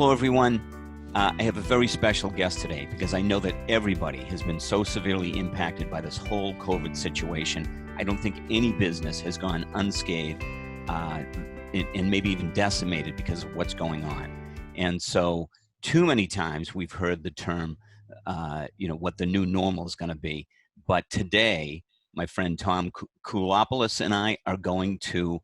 Hello, everyone. I have a very special guest today because I know that everybody has been so severely impacted by this whole COVID situation. I don't think any business has gone unscathed and maybe even decimated because of what's going on. And so too many times we've heard the term, what the new normal is going to be. But today, my friend Tom Koulopoulos and I are going to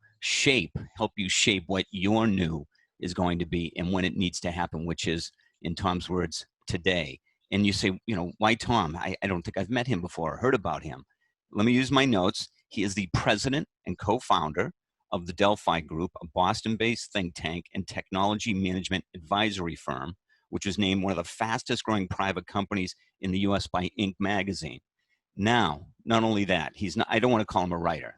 help you shape what your new is going to be and when it needs to happen, which is, in Tom's words, today. And you say, why Tom? I don't think I've met him before or heard about him. Let me use my notes. He is the president and co-founder of the Delphi Group, a Boston-based think tank and technology management advisory firm, which was named one of the fastest growing private companies in the US by Inc. magazine. Now, not only that, I don't want to call him a writer.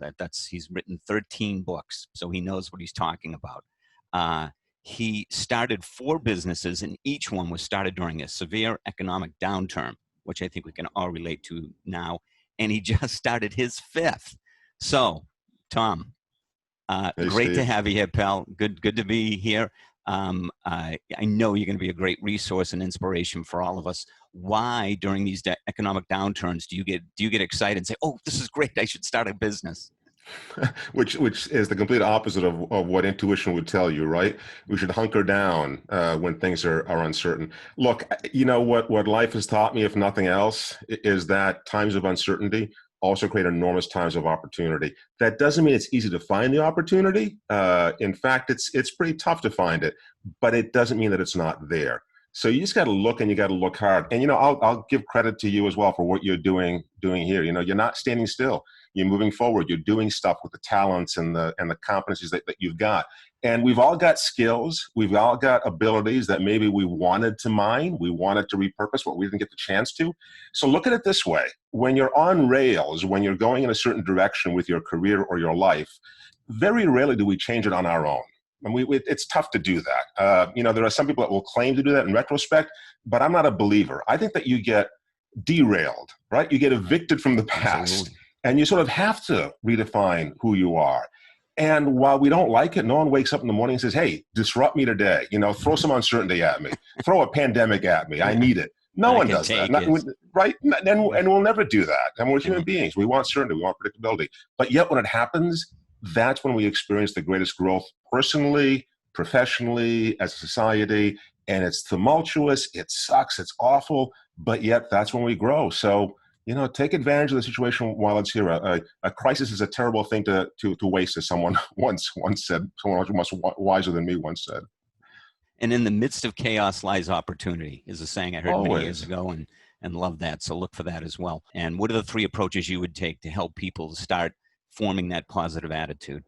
He's written 13 books, so he knows what he's talking about. He started 4 businesses, and each one was started during a severe economic downturn, which I think we can all relate to now. And he just started his 5th. So, Tom, Hey, great Steve. to have you here, pal. Good to be here. I know you're going to be a great resource and inspiration for all of us. Why, during these economic downturns, do you get excited and say, "Oh, this is great! I should start a business"? Which is the complete opposite of what intuition would tell you, right? We should hunker down when things are uncertain. Look, what life has taught me, if nothing else, is that times of uncertainty also create enormous times of opportunity. That doesn't mean it's easy to find the opportunity. In fact, it's pretty tough to find it, but it doesn't mean that it's not there. So you just got to look, and you got to look hard. And I'll give credit to you as well for what you're doing here. You're not standing still. You're moving forward. You're doing stuff with the talents and the competencies that you've got. And we've all got skills. We've all got abilities that maybe we wanted to mine. We wanted to repurpose, but we didn't get the chance to. So look at it this way. When you're on rails, when you're going in a certain direction with your career or your life, very rarely do we change it on our own. And it's tough to do that. There are some people that will claim to do that in retrospect, but I'm not a believer. I think that you get derailed, right? You get evicted from the past. Absolutely. And you sort of have to redefine who you are. And while we don't like it, no one wakes up in the morning and says, "Hey, disrupt me today. Throw some uncertainty at me. Throw a pandemic at me. I need it." No one does that, right? And we'll never do that. And we're human beings. We want certainty. We want predictability. But yet when it happens, that's when we experience the greatest growth personally, professionally, as a society. And it's tumultuous. It sucks. It's awful. But yet that's when we grow. So, take advantage of the situation while it's here. A crisis is a terrible thing to waste, as someone once said. Someone much wiser than me once said. And in the midst of chaos lies opportunity, is a saying I heard many Always. years ago, and love that. So look for that as well. And what are the 3 approaches you would take to help people start forming that positive attitude?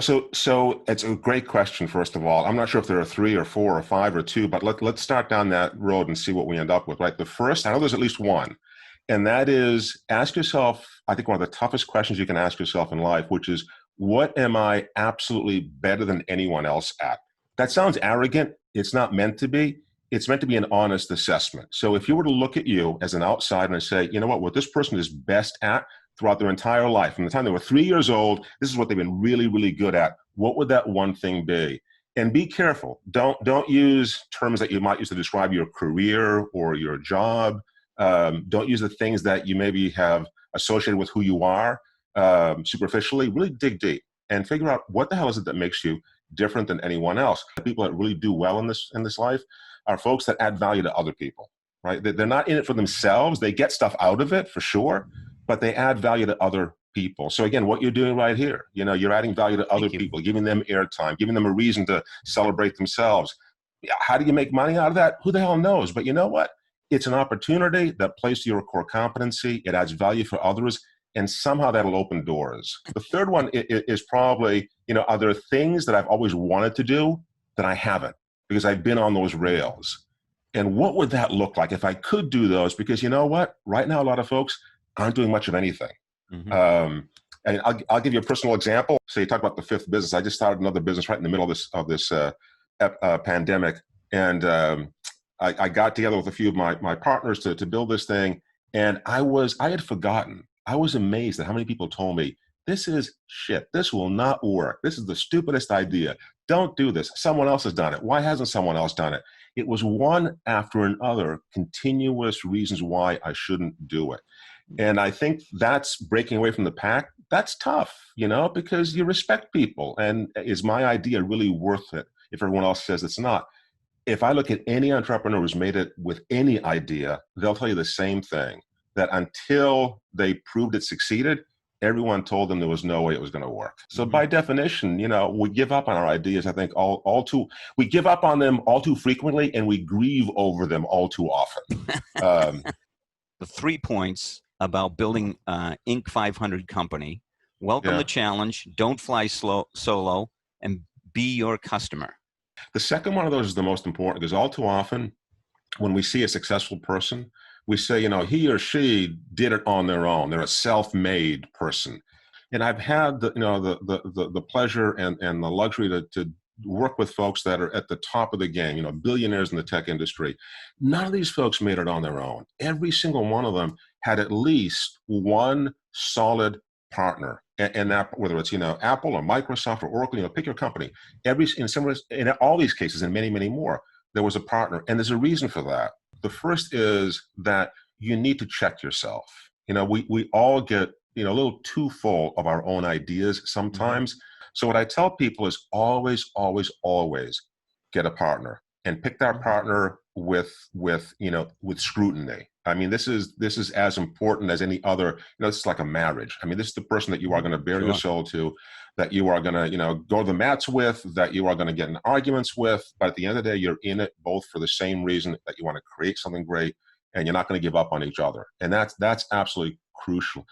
So it's a great question, first of all. I'm not sure if there are 3 or 4 or 5 or 2, but let's start down that road and see what we end up with, right? The first, I know there's at least one, and that is, ask yourself, I think one of the toughest questions you can ask yourself in life, which is, what am I absolutely better than anyone else at? That sounds arrogant. It's not meant to be. It's meant to be an honest assessment. So if you were to look at you as an outsider and say, what this person is best at throughout their entire life, from the time they were 3 years old, this is what they've been really, really good at. What would that one thing be? And be careful. Don't use terms that you might use to describe your career or your job. Don't use the things that you maybe have associated with who you are superficially. Really dig deep and figure out what the hell is it that makes you different than anyone else. The people that really do well in this life are folks that add value to other people, right? They're not in it for themselves. They get stuff out of it for sure, but they add value to other people. So again, what you're doing right here, you're adding value to other people, giving them airtime, giving them a reason to celebrate themselves. How do you make money out of that? Who the hell knows? But you know what? It's an opportunity that plays to your core competency. It adds value for others, and somehow that'll open doors. The third one is probably, are there things that I've always wanted to do that I haven't because I've been on those rails? And what would that look like if I could do those? Because you know what? Right now, a lot of folks aren't doing much of anything. Mm-hmm. And I'll give you a personal example. So you talk about the 5th business. I just started another business right in the middle of this pandemic. And I got together with a few of my partners to build this thing. And I had forgotten. I was amazed at how many people told me, this is shit. This will not work. This is the stupidest idea. Don't do this. Someone else has done it. Why hasn't someone else done it? It was one after another, continuous reasons why I shouldn't do it. And I think that's breaking away from the pack. That's tough, because you respect people. And is my idea really worth it if everyone else says it's not? If I look at any entrepreneur who's made it with any idea, they'll tell you the same thing, that until they proved it succeeded, everyone told them there was no way it was going to work. So by definition, we give up on our ideas, I think, we give up on them all too frequently, and we grieve over them all too often. The 3 points about building Inc. 500 company: welcome the challenge, don't fly solo, and be your customer. The second one of those is the most important, because all too often when we see a successful person, we say, he or she did it on their own. They're a self-made person. And I've had the pleasure and the luxury to work with folks that are at the top of the game, billionaires in the tech industry. None of these folks made it on their own. Every single one of them had at least one solid partner. And that, whether it's Apple or Microsoft or Oracle, pick your company. In all these cases, and many, many more, there was a partner, and there's a reason for that. The first is that you need to check yourself. We all get a little too full of our own ideas sometimes. So what I tell people is always, always, always get a partner, and pick that partner with scrutiny. I mean, this is as important as any other. It's like a marriage. I mean, this is the person that you are going to bare your soul to, that you are going to go to the mats with, that you are going to get in arguments with. But at the end of the day, you're in it both for the same reason, that you want to create something great, and you're not going to give up on each other. And that's absolutely crucial.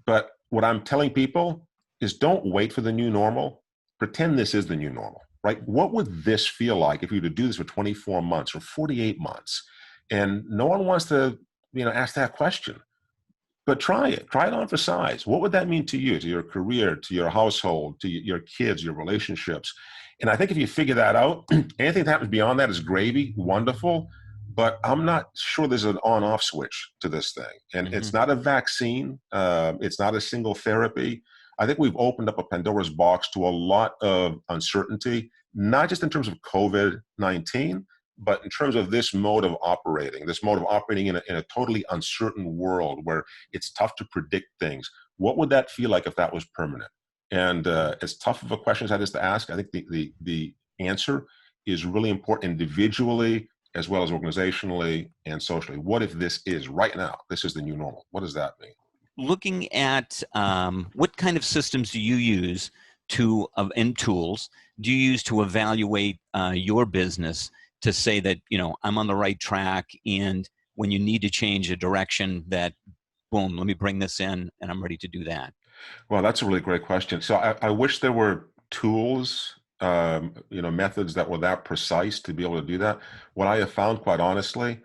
But what I'm telling people is, don't wait for the new normal. Pretend this is the new normal, right? What would this feel like if you were to do this for 24 months or 48 months? And no one wants to ask that question. But try it on for size. What would that mean to you, to your career, to your household, to your kids, your relationships? And I think if you figure that out, anything that happens beyond that is gravy, wonderful. But I'm not sure there's an on-off switch to this thing. And it's not a vaccine. It's not a single therapy. I think we've opened up a Pandora's box to a lot of uncertainty, not just in terms of COVID-19, but in terms of this mode of operating in a totally uncertain world where it's tough to predict things. What would that feel like if that was permanent? And as tough of a question as that is to ask, I think the answer is really important individually as well as organizationally and socially. What if this is right now? This is the new normal. What does that mean? Looking at what kind of systems do you use and tools do you use to evaluate your business, to say that, I'm on the right track, and when you need to change a direction, that boom, let me bring this in and I'm ready to do that? Well, that's a really great question. So I wish there were tools, methods that were that precise to be able to do that. What I have found, quite honestly,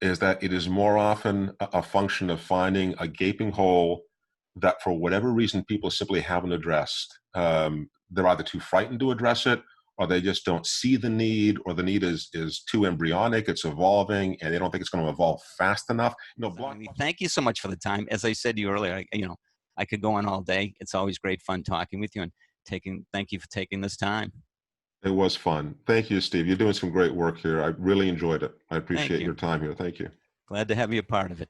is that it is more often a function of finding a gaping hole that, for whatever reason, people simply haven't addressed. They're either too frightened to address it, or they just don't see the need, or the need is too embryonic, it's evolving, and they don't think it's going to evolve fast enough. Thank you so much for the time. As I said to you earlier, I could go on all day. It's always great fun talking with you, and thank you for taking this time. It was fun. Thank you, Steve. You're doing some great work here. I really enjoyed it. I appreciate your time here. Thank you. Glad to have you a part of it.